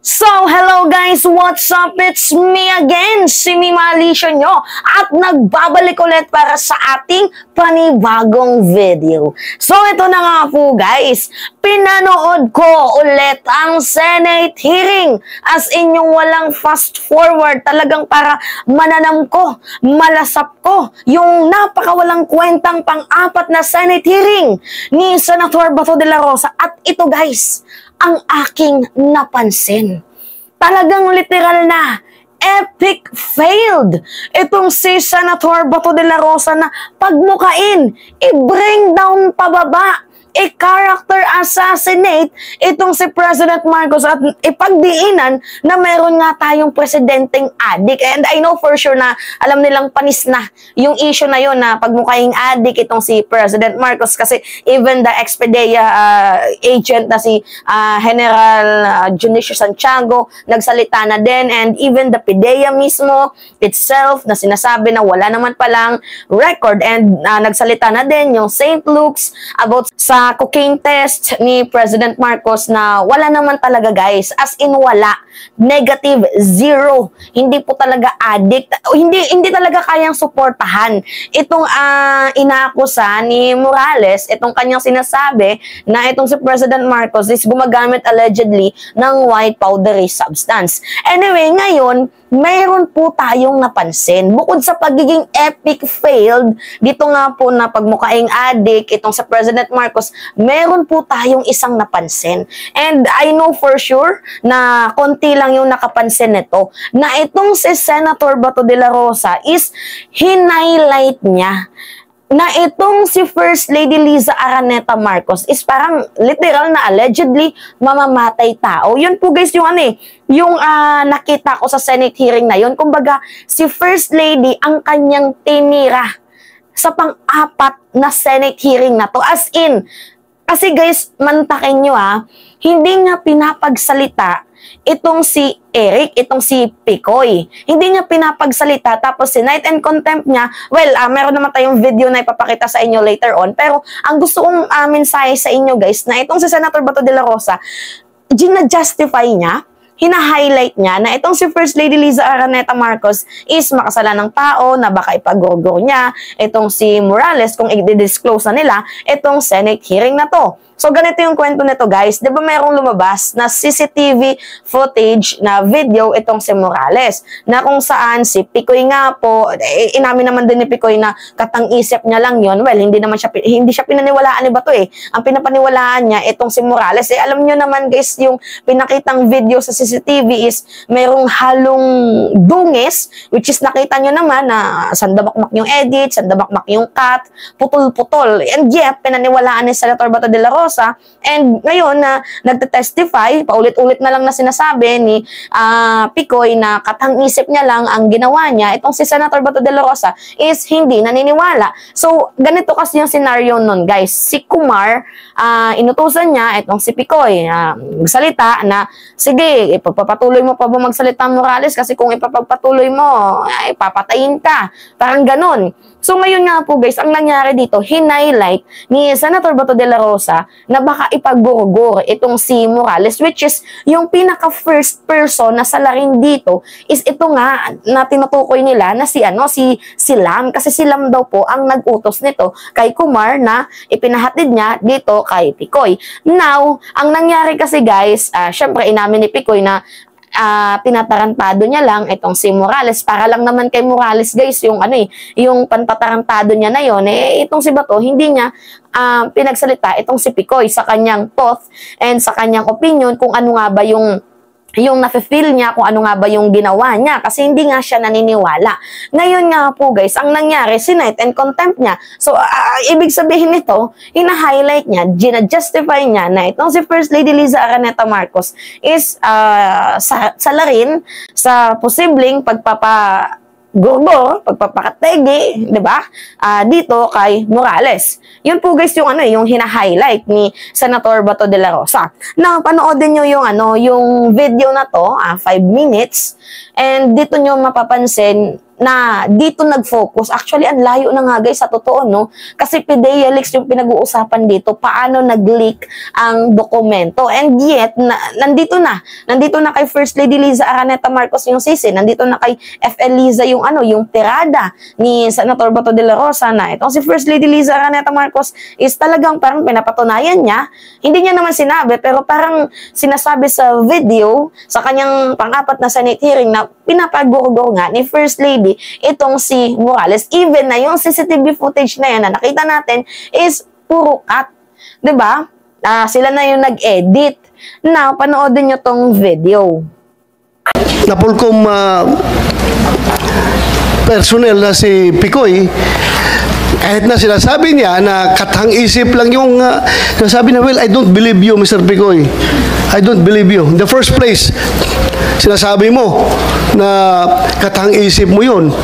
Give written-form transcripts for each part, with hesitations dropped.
So, hello guys! What's up? It's me again, si Mima Alicia nyo, at nagbabalik ulit para sa ating panibagong video. So, ito na nga po guys, pinanood ko ulit ang Senate hearing, as in yung walang fast forward, talagang para mananam ko, malasap ko, yung napakawalang kwentang pang-apat na Senate hearing ni Senator Bato de la Rosa. At ito guys, ang aking napansin. Talagang literal na epic failed itong si Senator Bato de la Rosa na pagmukain, i-bring down pababa, i-character assassinate itong si President Marcos at ipagdiinan na meron nga tayong presidenteng addict. And I know for sure na alam nilang panis na yung issue na yun na pagmukaing addict itong si President Marcos, kasi even the Expedia agent na si General Junicio Santiago nagsalita na din, and even the PDEA mismo itself na sinasabi na wala naman palang record, and nagsalita na din yung St. Luke's about sa cocaine test ni President Marcos na wala naman talaga guys, as in wala, negative, zero, hindi po talaga addict, hindi talaga kayang suportahan itong inaakusa ni Morales, itong kanyang sinasabi na itong si President Marcos is gumagamit allegedly ng white powdery substance. Anyway, ngayon mayroon po tayong napansin. Bukod sa pagiging epic failed, dito nga po na pagmukaing addict, itong sa President Marcos, meron po tayong isang napansin. And I know for sure na konti lang yung nakapansin nito, na itong si Senator Bato de la Rosa is hinighlight niya na itong si First Lady Liza Araneta Marcos is parang literal na allegedly mamamatay tao. Yun po guys yung yung nakita ko sa Senate hearing na yun. Kumbaga, si First Lady ang kanyang tinira sa pang-apat na Senate hearing na to. As in, kasi guys, mantakin nyo hindi nga pinapagsalita itong si Eric, itong si Picoy. Hindi niya pinapagsalita, tapos si Night and Contempt niya, well, meron naman tayong video na ipapakita sa inyo later on, pero ang gusto kong mensahe sa inyo guys, na itong si Senator Bato de la Rosa, gina-justify niya, hina-highlight niya na itong si First Lady Liza Araneta Marcos is makasalanang tao na baka ipagurgo niya itong si Morales kung i-disclose na nila itong Senate hearing na to. So, ganito yung kwento nito guys. Di ba mayroong lumabas na CCTV footage na video itong si Morales, na kung saan si Picoy nga po, inamin naman din ni Picoy na katang-isip niya lang yon. Well, hindi siya pinaniwalaan ni Bato Ang pinapaniwalaan niya itong si Morales. Alam niyo naman guys, yung pinakitang video sa CCTV is mayroong halong dungis, which is nakita niyo naman na sandabakmak yung edit, sandabakmak yung cut, putol-putol. And yet, pinaniwalaan ni Senator Bato de la Rosa. And ngayon na nagte-testify, paulit-ulit na lang na sinasabi ni Picoy na katang-isip niya lang ang ginawa niya, itong si Senator Bato de la Rosa is hindi naniniwala. So, ganito kasi yung scenario nun guys. Si Kumar, inutusan niya itong si Picoy magsalita na, sige, ipapatuloy mo pa ba magsalita Morales, kasi kung ipapagpatuloy mo, ay papatayin ka. Parang ganun. So, ngayon nga po guys, ang nangyari dito, hinighlight ni Senator Bato de la Rosa na baka ipagburgur itong si Morales, which is yung pinaka-first person na salarin dito is ito nga na tinutukoy nila na si Lam, kasi si Lam daw po ang nag-utos nito kay Kumar na ipinahatid niya dito kay Picoy. Now, ang nangyari kasi guys, syempre inamin ni Picoy na tinatarantado niya lang itong si Morales, para lang naman kay Morales guys yung yung pantatarantado niya na yon, itong si Bato hindi niya pinagsalita itong si Picoy sa kanyang thought and sa kanyang opinion kung ano nga ba yung nafe-feel niya, kung ano nga ba yung ginawa niya, kasi hindi nga siya naniniwala. Ngayon nga po guys, ang nangyari, Night and Contempt niya. So, ibig sabihin nito, hina-highlight niya, gina-justify niya na itong si First Lady Liza Araneta Marcos is salarin sa posibleng pagpapakategi, di ba? Dito kay Morales. Yun po guys yung yung hina-highlight ni Senator Bato de la Rosa. Now, panoodin niyo yung video na to, 5 minutes. And dito niyo mapapansin na dito nag-focus. Actually, ang layo na nga guys sa totoo, no? Kasi PDEA leaks yung pinag-uusapan dito, paano nag-leak ang dokumento. And yet, nandito na kay First Lady Liza Araneta Marcos yung sisi, nandito na kay FL Liza yung yung tirada ni Senator Bato de la Rosa na itong si First Lady Liza Araneta Marcos is talagang parang pinapatunayan niya. Hindi niya naman sinabi, pero parang sinasabi sa video, sa kanyang pang-apat na Senate hearing na pinapaguro nga ni First Lady itong si Morales. Even na yung CCTV footage na yan na nakita natin is puro cut. Diba? Sila na yung nag-edit. Now, panoodin nyo tong video. Napulkom personnel na si Picoy, kahit na sinasabi niya na katang-isip lang yung nasabi na, well, I don't believe you, Mr. Picoy. I don't believe you. In the first place, sinasabi mo na katang-isip mo yun.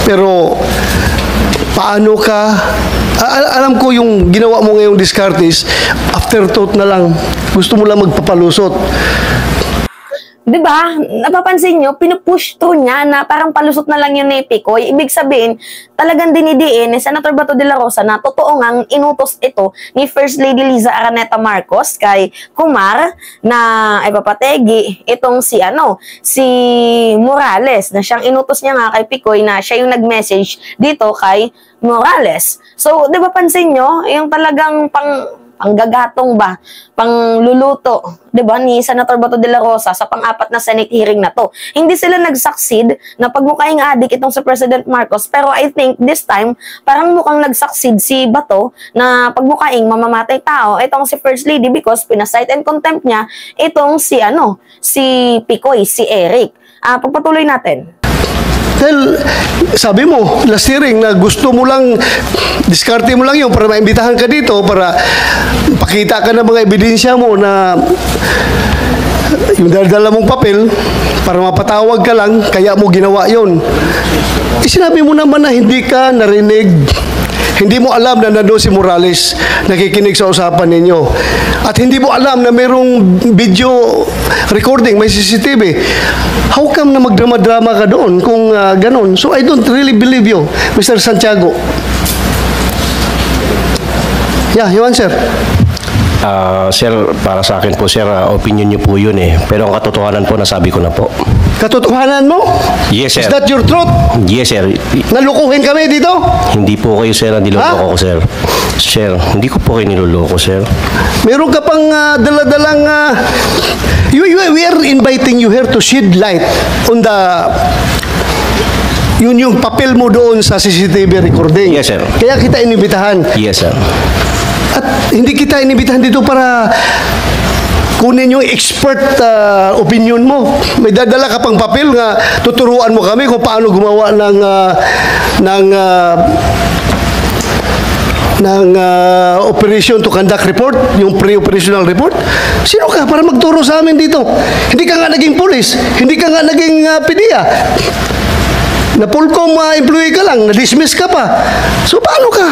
Pero, paano ka, alam ko yung ginawa mo ngayong discartes, afterthought na lang. Gusto mo lang magpapalusot. Diba? Napapansin nyo, pinupush through niya na parang palusot na lang yun ni Picoy. Ibig sabihin, talagang dinidiin ni Senator Bato de la Rosa na totoo ngang inutos ito ni First Lady Liza Araneta Marcos kay Kumar na ipapategi itong si Morales, na siyang inutos niya nga kay Picoy na siya yung nag-message dito kay Morales. So, di ba pansin nyo, yung talagang panggagatong ba, pangluluto, 'di ba, ni Senator Bato de la Rosa sa pang-apat na Senate hearing na to. Hindi sila nag-succeed na pagmukhang adik itong si President Marcos, pero I think this time parang mukhang nag-succeed si Bato na pagmukhang mamamatay tao itong si First Lady because pinasight and contempt niya itong si Picoy, si Eric. Pagpatuloy natin. Dahil, sabi mo, last hearing na gusto mo lang, diskarte mo lang yun para maimbitahan ka dito, para pakita ka ng mga ebidensya mo na yung dala mong papel, para mapatawag ka lang, kaya mo ginawa yun. Sinabi mo naman na hindi ka narinig, hindi mo alam na nandun si Morales nakikinig sa usapan ninyo. At hindi mo alam na mayroong video recording, may CCTV. How come na magdrama-drama ka doon kung ganon? So I don't really believe you, Mr. Santiago. Yeah, you answer. Sir, para sa akin po, sir, opinion niyo po yun eh. Pero ang katotohanan po, nasabi ko na po. Katotohanan mo? Yes, sir. Is that your truth? Yes, sir. Nalukuhin kami dito? Hindi po kayo, sir, niloloko ko, sir. Sir, hindi ko po kayo niloloko, sir. Meron ka pang daladalang... we are inviting you here to shed light on the... Yun yung papel mo doon sa CCTV recording. Yes, sir. Kaya kita inibitahan. Yes, sir. At hindi kita inibitahan dito para kunin yung expert opinion mo. May dadala ka pang papel nga tuturuan mo kami kung paano gumawa ng operation to conduct report, yung pre-operational report. Sino ka para magturo sa amin dito? Hindi ka nga naging police, hindi ka nga naging PDEA. Na Polcom employee ka lang, na-dismiss ka pa. So paano ka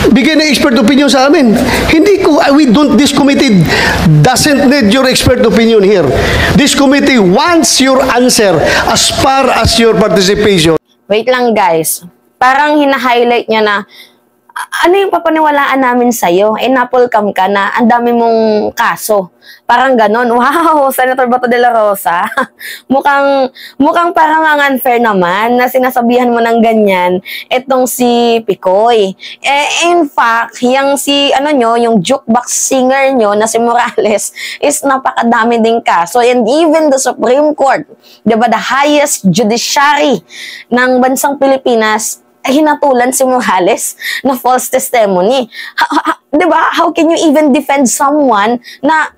bigay ng expert opinion sa amin? This committee doesn't need your expert opinion here. This committee wants your answer as far as your participation. Wait lang guys. Parang hina-highlight niya na ano yung papaniwalaan namin sa'yo? Napolcam ka na, ang dami mong kaso. Parang ganon. Wow, Senator Bato de la Rosa. mukhang parang ang unfair naman na sinasabihan mo ng ganyan itong si Picoy. In fact, yung yung jukebox singer nyo na si Morales is napakadami ding kaso. And even the Supreme Court, diba, the highest judiciary ng bansang Pilipinas, hinatulan si Morales na false testimony. Diba? How can you even defend someone na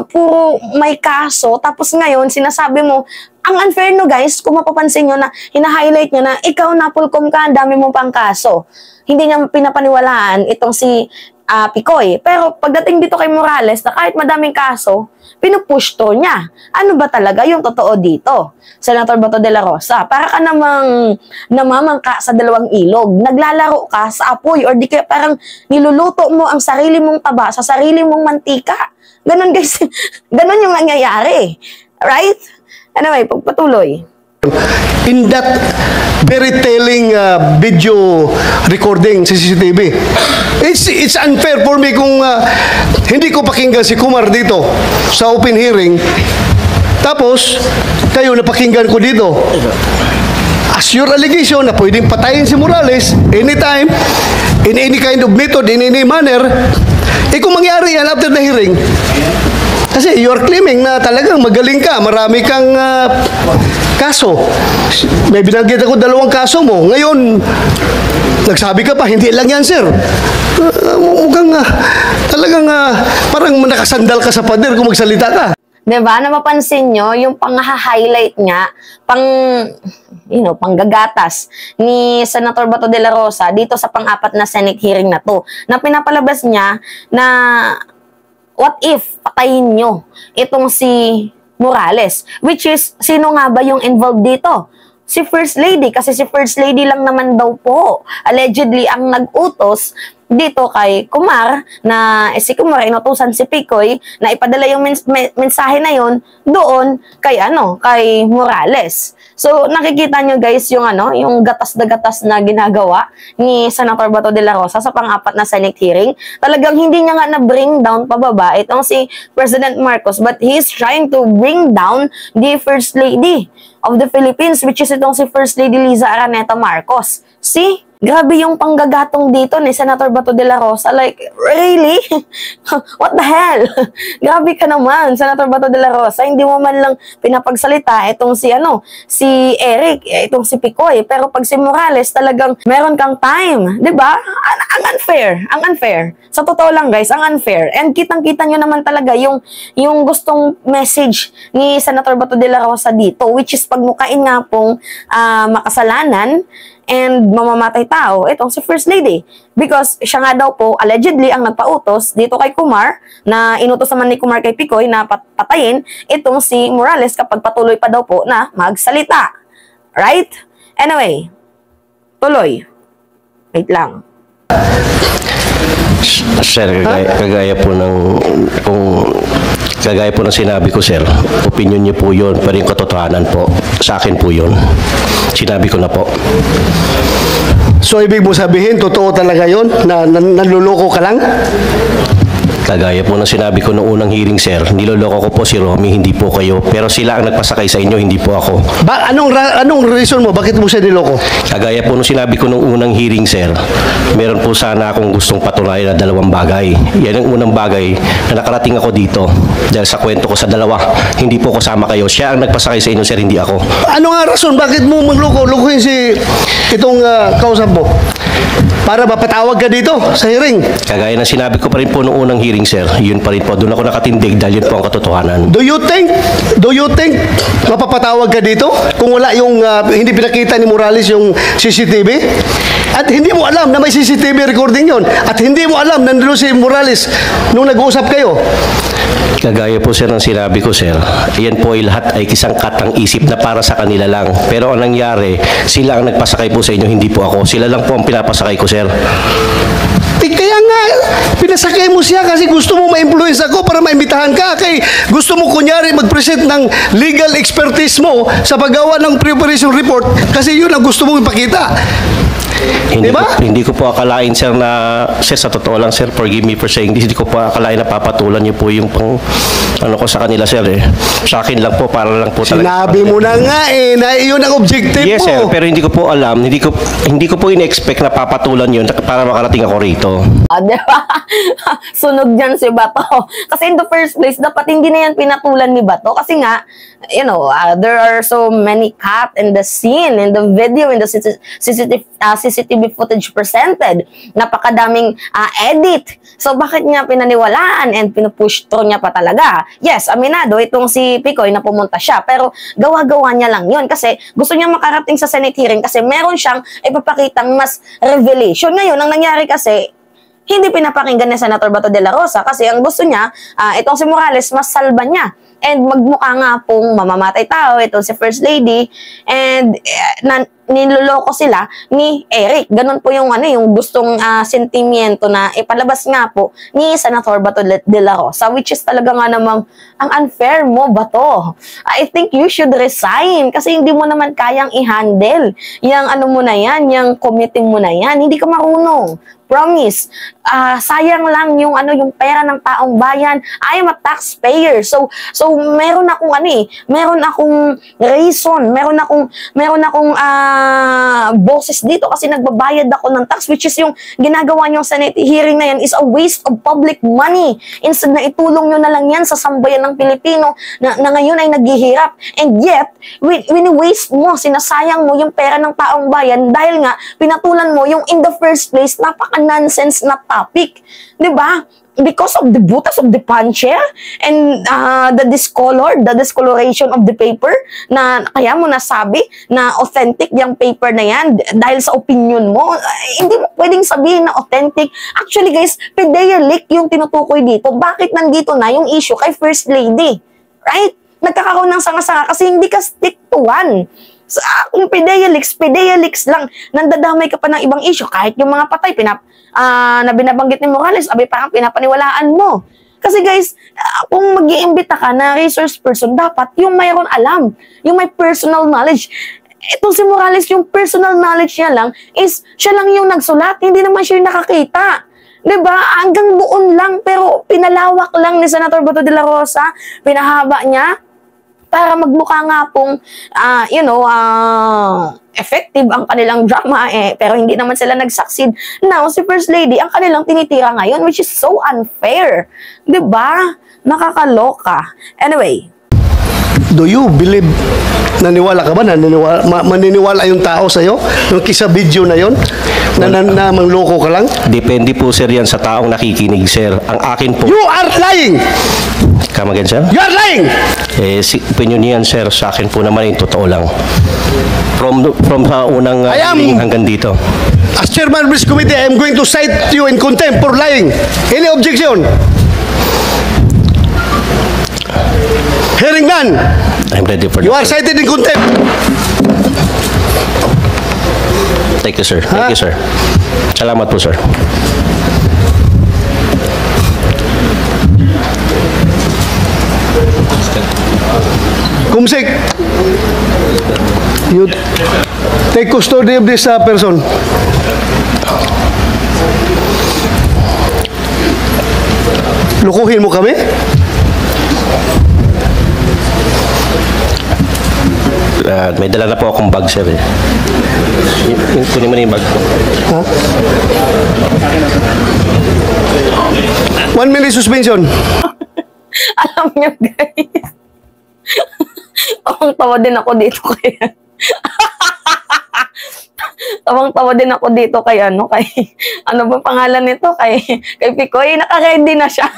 puro may kaso, tapos ngayon sinasabi mo, ang unfair no guys, kung mapapansin nyo na hina-highlight nyo na ikaw napulkom ka, ang dami mong pang kaso. Hindi niya pinapaniwalaan itong si Picoy. Pero pagdating dito kay Morales na kahit madaming kaso, pinupush to niya. Ano ba talaga yung totoo dito? Senator Bato de la Rosa, para ka namang namamangka sa dalawang ilog. Naglalaro ka sa apoy or di kaya parang niluluto mo ang sarili mong taba sa sarili mong mantika. Ganon guys. Ganon yung nangyayari. Right? Anyway, pagpatuloy. in that very telling video recording sa CCTV. It's unfair for me kung hindi ko pakinggan si Kumar dito sa open hearing, tapos kayo napakinggan ko dito. As your allegation na pwedeng patayin si Morales anytime, in any kind of method, in any manner, kung mangyari yan after the hearing, kasi you are claiming na talagang magaling ka, marami kang kaso. May binanggit ako 2 kaso mo. Ngayon, nagsabi ka pa, hindi lang yan, sir. Mukhang talagang parang nakasandal ka sa pader kung magsalita ka. Diba? Na mapansin nyo, yung pang-highlight nga, panggagatas ni Senator Bato de la Rosa dito sa pang-4 na Senate hearing na to, na pinapalabas niya na what if patayin nyo itong si Morales? Which is, sino nga ba yung involved dito? Si First Lady, kasi si First Lady lang naman daw po allegedly ang nag-utos dito kay Kumar, na si Kumar inutusan si Picoy na ipadala yung mensahe na yon doon kay kay Morales. So nakikita nyo guys yung yung gatas na gatas na ginagawa ni Senator Bato de la Rosa sa pang-4 na Senate hearing. Talagang hindi niya nga na bring down pababa itong si President Marcos, but he is trying to bring down the First Lady of the Philippines, which is itong si First Lady Liza Araneta Marcos. See? Grabe yung panggagatong dito ni Senator Bato de la Rosa. Like, really? What the hell? Grabe ka naman, Senator Bato de la Rosa. Hindi mo man lang pinapagsalita itong si Eric, itong si Picoy. Pero pag si Morales, talagang meron kang time. Diba? Ang unfair. Ang unfair. Sa totoo lang guys, ang unfair. And kitang-kita nyo naman talaga yung gustong message ni Senator Bato de la Rosa dito, which is pagmukain nga pong makasalanan and mamamatay tao, itong si First Lady. Because siya nga daw po, allegedly, ang nagpautos dito kay Kumar, na inutos naman ni Kumar kay Picoy na patayin itong si Morales kapag patuloy pa daw po na magsalita. Right? Anyway, tuloy. Wait lang. Sir, kagaya po ng sinabi ko, sir, opinion niyo po yun, pero yung katotohanan po, sa akin po yun. Sinabi ko na po. So, ibig mo sabihin, totoo talaga yun? Na nanluloko ka lang? Kagaya po ng sinabi ko noong unang hearing, sir, niloloko ko po si Romy, hindi po kayo. Pero sila ang nagpasakay sa inyo, hindi po ako. Anong reason mo? Bakit mo siya niloko? Kagaya po nung sinabi ko noong unang hearing, sir, meron po sana akong gustong patunayan na 2 bagay. Yan ang unang bagay na nakarating ako dito. Dahil sa kwento ko sa 2, hindi po kasama kayo. Siya ang nagpasakay sa inyo, sir, hindi ako. Ano nga rason? Bakit mo magloko-lokohin itong kausap mo? Para mapatawag ka dito sa hearing? Kagaya ng sinabi ko pa rin po noong unang hearing, sir, yun pa rin po. Doon ako nakatindig dahil yun po ang katotohanan. Do you think mapapatawag ka dito kung wala yung hindi pinakita ni Morales yung CCTV? At hindi mo alam na may CCTV recording yon, at hindi mo alam na nandun si Morales nung nag-uusap kayo? Kagaya po, sir, ng sinabi ko, sir, yan po ay lahat ay kisang katang isip na para sa kanila lang. Pero ang nangyari, sila ang nagpasakay po sa inyo, hindi po ako. Sila lang po ang pinapasakay ko, sir. Kaya nga, pinasakay mo siya kasi gusto mo ma-influence ako para maimbitahan ka. Kay gusto mo kunyari mag-present ng legal expertise mo sa paggawa ng preparation report kasi yun ang gusto mong ipakita. Hindi ko po akalain, sir, sir, sa totoo lang, sir, forgive me for saying this, hindi ko po akalain na papatulan niyo po yung ko sa kanila, sir, eh. Sa akin lang po, para lang po talaga. Sinabi mo na nga na yun ang objective mo. Yes, sir, pero hindi ko po alam, hindi ko po in-expect na papatulan yun para makarating ako rito. Diba? Sunog dyan si Bato. Kasi in the first place, dapat hindi na yan pinatulan ni Bato. Kasi nga, there are so many cut in the scene, in the video, in the CCTV footage presented. Napakadaming edit. So, bakit niya pinaniwalaan and pinupush through niya pa talaga? Yes, aminado itong si Picoy na pumunta siya. Pero gawa-gawa niya lang yun kasi gusto niya makarating sa Senate hearing kasi meron siyang ipapakitang mas revelation. Ngayon, ang nangyari kasi, hindi pinapakinggan ni Senator Bato de la Rosa kasi ang gusto niya, itong si Morales, mas salba niya. and magmukha nga pong mamamatay tao, ito si First Lady, and niloloko sila ni Eric. Ganun po yung yung gustong sentimiento na ipalabas nga po ni Senator Bato de la Rosa, which is talaga nga namang ang unfair mo, Bato. I think you should resign kasi hindi mo naman kayang i-handle yung mo na yan, yung committee mo na yan. Hindi ka marunong. Promise. Sayang lang yung yung pera ng taong bayan. I am a taxpayer. So meron akong meron akong reason, meron akong boses dito kasi nagbabayad ako ng tax, which is yung ginagawa niyong Senate hearing na yan is a waste of public money. Instead na itulong nyo na lang yan sa sambayan ng Pilipino na ngayon ay naghihirap. And yet, wini-waste mo, sinasayang mo yung pera ng taong bayan dahil nga pinatulan mo yung in the first place napaka-nonsense na topic. Diba? Because of the butas of the puncher and the discoloration of the paper na kaya mo nasabi na authentic yung paper na yan dahil sa opinion mo, hindi mo pwedeng sabihin na authentic. Actually guys, PDEA leak yung tinutukoy dito. Bakit nandito na yung issue kay First Lady? Right? Nagkakaroon ng sanga-sanga kasi hindi ka stick to one. Kung PDEA leaks lang, nandadamay ka pa ng ibang issue. Kahit yung mga patay, na binabanggit ni Morales, parang pinapaniwalaan mo. Kasi guys, kung mag-iimbita ka na resource person, dapat yung mayroon alam, yung may personal knowledge. Ito si Morales, yung personal knowledge niya lang is, siya lang yung nagsulat, hindi naman siya yung nakakita. Diba? Hanggang doon lang, pero pinalawak lang ni Senator Bato de la Rosa, pinahaba niya, para magmukha nga pong, effective ang kanilang drama, pero hindi naman sila nag-succeed. Now, si First Lady, ang kanilang tinitira ngayon, which is so unfair. Diba? Nakakaloka. Anyway. Do you believe, naniwala ka ba? Maniniwala yung tao sa'yo? Yung kisa video na yon na mangloko ka lang? Depende po sir yan sa taong nakikinig sir. Ang akin po... You are lying! Come again sir? You are lying! Opinion niyan sir, sa akin po naman yung totoo lang. From sa unang hearing hanggang dito. As chairman of this committee, I am going to cite you in contempt for lying. Any objection? Hearing none. I'm ready for You that, are sir. cited in contempt. Thank you sir. Thank you sir. Salamat po sir. Kumsik, you take custody of this person. Lukuhin mo kami? May dala na po akong bag sir. Kunin mo na yung bag ko. Ha? 1 minute suspension. Alam nyo guys, tawang-tawa din ako dito kaya. Tawang-tawa din ako dito kay ano ba pangalan nito? Kay Picoy, naka-ready na siya.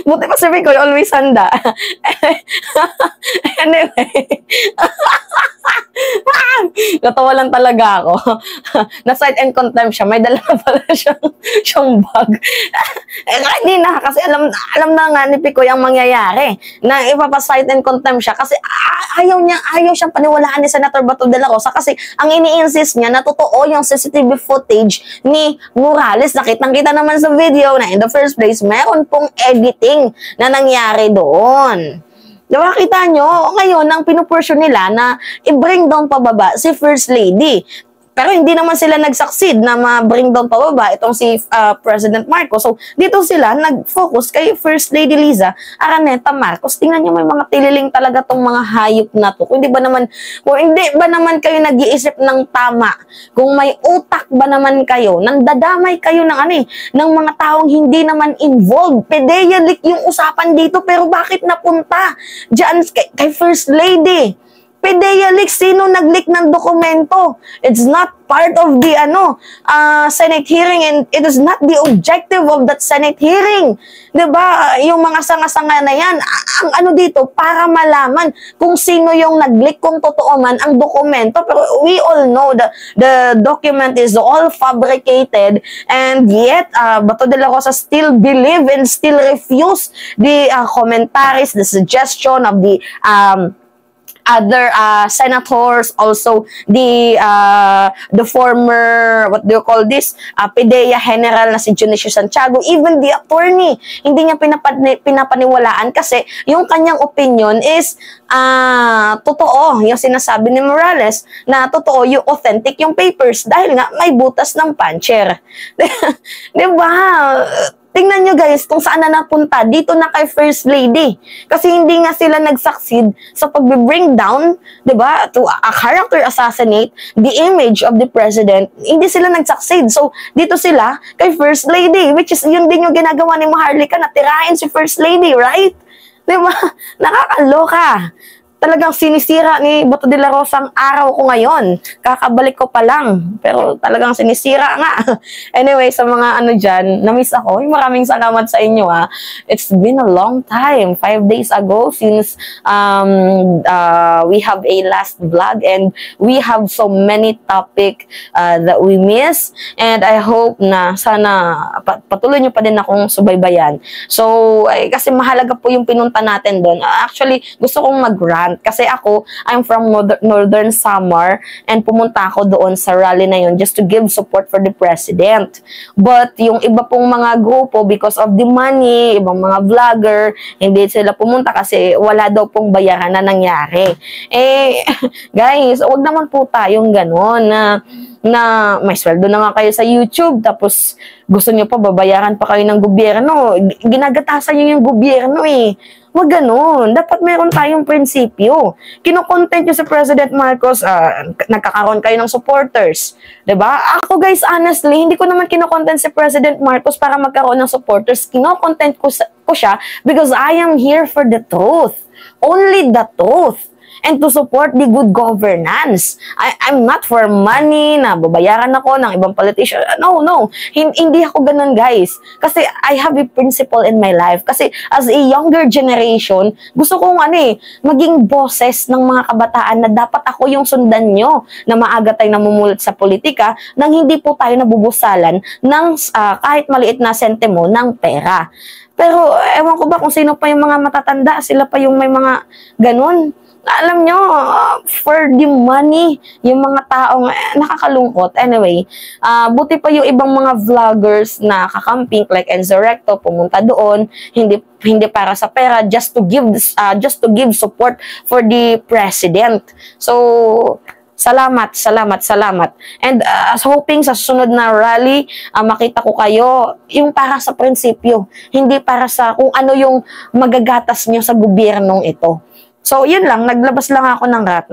Buti pa si Picoy, always handa. Anyway. Natawa lang talaga ako. Na-cite and contempt siya. May dala na pala siyang bag. Hindi na. Kasi alam na nga ni Picoy ang mangyayari. Na ipapasite and contempt siya. Kasi ayaw siyang paniwalaan ni Senator Bato de la Rosa. Kasi ang ini-insist niya na totoo yung CCTV footage ni Morales. Nakitang-kita naman sa video na in the first place, meron pong editing na nangyari doon. Diba, kita nyo, ngayon, ang pinupursyon nila na i-bring down pababa si First Lady. Pero hindi naman sila nag-succeed na ma-bring down pababa itong si President Marcos. So, dito sila nag-focus kay First Lady Liza Araneta Marcos. Tingnan nyo, may mga tililing talaga tong mga hayop na to. Kung hindi ba naman kayo nag-iisip ng tama, kung may utak ba naman kayo, nandadamay kayo ng mga taong hindi naman involved. PDEA leak yung usapan dito, pero bakit napunta dyan kay First Lady? PDEA leak, sino nag-leak ng dokumento? It's not part of the Senate hearing, and it is not the objective of that Senate hearing. 'Di ba? Yung mga sanga-sanga na yan, ang ano dito, para malaman kung sino yung nag-leak, kung totoo man ang dokumento. Pero we all know the document is all fabricated, and yet Bato de la Rosa still believe and still refuse the commentaries, the suggestion of the other senators, also the former, what do you call this, PDEA General na si Junicio Santiago, even the attorney, hindi niya pinapaniwalaan kasi yung kanyang opinion is totoo, yung sinasabi ni Morales na totoo, yung authentic yung papers dahil nga may butas ng puncher. Diba? Tingnan nyo guys kung saan na napunta. Dito na kay First Lady. Kasi hindi nga sila nag-succeed sa pag-bring down, diba, to a character assassinate the image of the president. Hindi sila nag-succeed. So, dito sila kay First Lady, which is yun din yung ginagawa ni Maharlika na tirahin si First Lady, right? Diba? Nakakaloka. Talagang sinisira ni Bato de la Rosa ang araw ko ngayon. Kakabalik ko pa lang. Pero talagang sinisira nga. Anyway, sa mga ano dyan, na-miss ako. Maraming salamat sa inyo ha. It's been a long time. 5 days ago since we have a last vlog, and we have so many topic that we miss. And I hope na sana patuloy nyo pa din akong subaybayan. So, kasi mahalaga po yung pinunta natin doon. Actually, gusto kong mag-rant. Kasi ako, I'm from Northern Samar, and pumunta ako doon sa rally na yun just to give support for the president. But yung iba pong mga grupo, because of the money, ibang mga vlogger, hindi sila pumunta kasi wala daw pong bayaran na nangyari. Guys, wag naman po tayong ganon na may sweldo na nga kayo sa YouTube, tapos gusto nyo pa, babayaran pa kayo ng gobyerno. Ginagatasan nyo yung gobyerno eh. Wag ganun. Dapat meron tayong prinsipyo. Kino-content nyo si President Marcos, nagkakaroon kayo ng supporters. Diba? Ako guys, honestly, hindi ko naman kino-content si President Marcos para magkaroon ng supporters. Kino-content ko siya because I am here for the truth. Only the truth. And to support the good governance. I'm not for money na babayaran ako ng ibang politician. No. Hindi ako ganun, guys. Kasi I have a principle in my life. Kasi as a younger generation, gusto kong maging boses ng mga kabataan na dapat ako yung sundan nyo na maaga tayo namumulat sa politika nang hindi po tayo nabubusalan ng kahit maliit na sentimo ng pera. Pero ewan ko ba kung sino pa yung mga matatanda, sila pa yung may mga ganun. Alam nyo, for the money, yung mga taong nakakalungkot. Anyway, buti pa yung ibang mga vloggers na kakamping like Enzo Recto, pumunta doon, hindi para sa pera, just to give support for the president. So, salamat. And hoping sa susunod na rally, makita ko kayo yung para sa prinsipyo, hindi para sa kung ano yung magagatas nyo sa gobyernong ito. So, yun lang. Naglabas lang ako ng rat.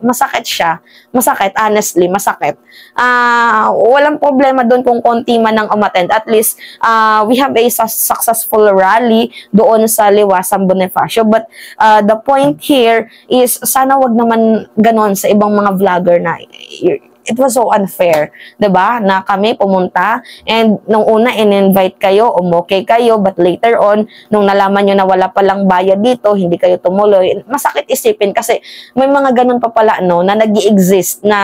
Masakit siya. Masakit, honestly. Masakit. Walang problema doon kung konti man ang umattend. At least, we have a successful rally doon sa Liwasang Bonifacio. But, the point here is, sana wag naman ganon sa ibang mga vlogger na it was so unfair, 'di ba? Na kami pumunta, and nung una in-invite kayo, umokay kayo, but later on nung nalaman niyo na wala palang bayad dito, hindi kayo tumuloy. Masakit isipin kasi may mga ganun pa pala na nag-i-exist na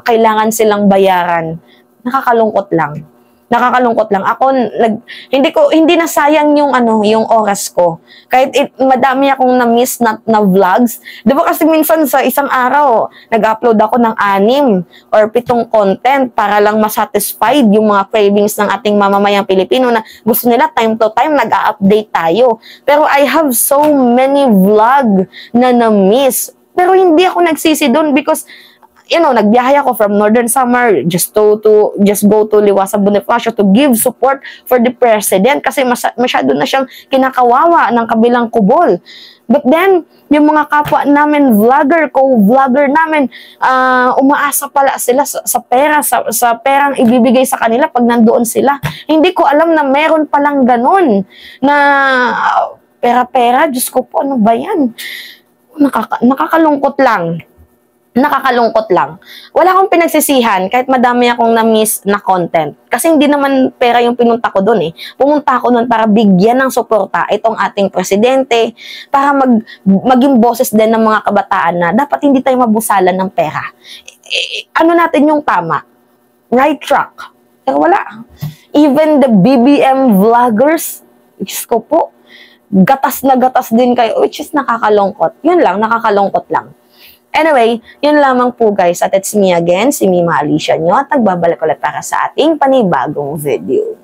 kailangan silang bayaran. Nakakalungkot lang. Ako hindi na sayang yung yung oras ko. Kahit madami akong na-miss na vlogs. 'Di ba kasi minsan sa isang araw, nag-upload ako ng 6 or 7 content para lang masatisfied yung mga cravings ng ating mamamayang Pilipino na gusto nila time to time nag-a-update tayo. Pero I have so many vlog na na-miss. Pero hindi ako nagsisi doon because nagbiyahe ako from Northern Samar just go to Liwasang Bonifacio to give support for the president kasi masyado na siyang kinakawawa ng kabilang kubol. But then, yung mga kapwa namin co-vlogger namin, umaasa pala sila sa pera, sa perang ibibigay sa kanila pag nandoon sila. Hindi ko alam na meron palang ganun na pera-pera. Diyos ko po, ano ba yan? Nakakalungkot lang. Nakakalungkot lang. Wala akong pinagsisihan kahit madami akong na-miss na content. Kasi hindi naman pera yung pinunta ko doon eh. Pumunta ako doon para bigyan ng suporta itong ating presidente, para maging boses din ng mga kabataan na dapat hindi tayo mabusalan ng pera. Ano natin yung tama? Right track. Pero wala. Even the BBM vloggers, Diyos ko po, gatas na gatas din kayo, which is nakakalungkot. Yun lang, nakakalungkot lang. Anyway, yun lamang po guys. At it's me again, si Mima Alicia nyo. At nagbabalik ulit para sa ating panibagong video.